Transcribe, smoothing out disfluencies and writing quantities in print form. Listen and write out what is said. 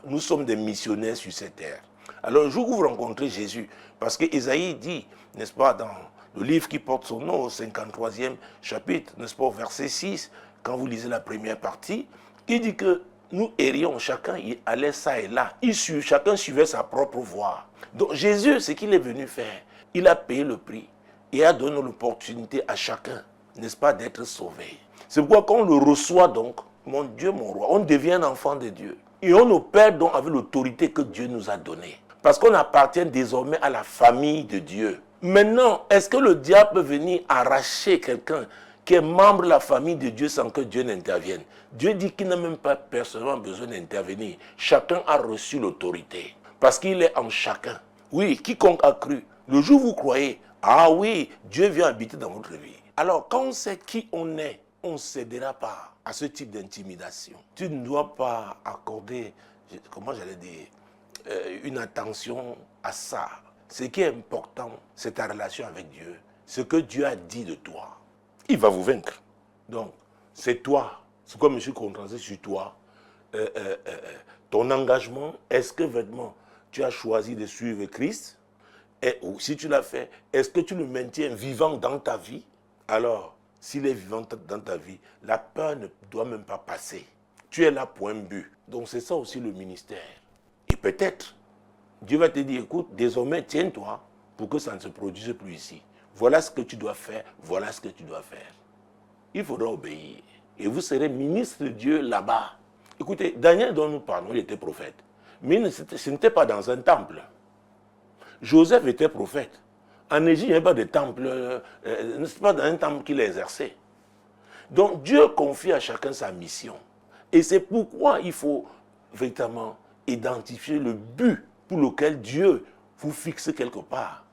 nous sommes des missionnaires sur cette terre. Alors le jour où vous rencontrez Jésus, parce que Isaïe dit, n'est-ce pas, dans le livre qui porte son nom, au 53e chapitre, n'est-ce pas, au verset 6, quand vous lisez la première partie, il dit que nous errions, chacun il allait ça et là, chacun suivait sa propre voie. Donc Jésus, ce qu'il est venu faire, il a payé le prix et a donné l'opportunité à chacun, n'est-ce pas, d'être sauvé. C'est pourquoi quand on le reçoit donc, mon Dieu, mon roi, on devient un enfant de Dieu. Et on opère donc avec l'autorité que Dieu nous a donnée. Parce qu'on appartient désormais à la famille de Dieu. Maintenant, est-ce que le diable peut venir arracher quelqu'un qui est membre de la famille de Dieu sans que Dieu n'intervienne? Dieu dit qu'il n'a même pas personnellement besoin d'intervenir. Chacun a reçu l'autorité. Parce qu'il est en chacun. Oui, quiconque a cru. Le jour où vous croyez, ah oui, Dieu vient habiter dans votre vie. Alors, quand on sait qui on est, on ne cédera pas à ce type d'intimidation. Tu ne dois pas accorder, comment j'allais dire, une attention à ça. Ce qui est important, c'est ta relation avec Dieu. Ce que Dieu a dit de toi. Il va vous vaincre. Donc, c'est toi. C'est comme je suis concentré sur toi. Ton engagement, est-ce que vraiment tu as choisi de suivre Christ? Et si tu l'as fait, est-ce que tu le maintiens vivant dans ta vie? Alors, s'il est vivant dans ta vie, la peur ne doit même pas passer. Tu es là pour un but. Donc c'est ça aussi le ministère. Et peut-être, Dieu va te dire, écoute, désormais, tiens-toi pour que ça ne se produise plus ici. Voilà ce que tu dois faire, voilà ce que tu dois faire. Il faudra obéir. Et vous serez ministre de Dieu là-bas. Écoutez, Daniel dont nous parlons, il était prophète. Mais ce n'était pas dans un temple. Joseph était prophète. En Égypte, il n'y avait pas de temple, ce n'est pas dans un temple qu'il a exercé. Donc Dieu confie à chacun sa mission. Et c'est pourquoi il faut véritablement identifier le but pour lequel Dieu vous fixe quelque part.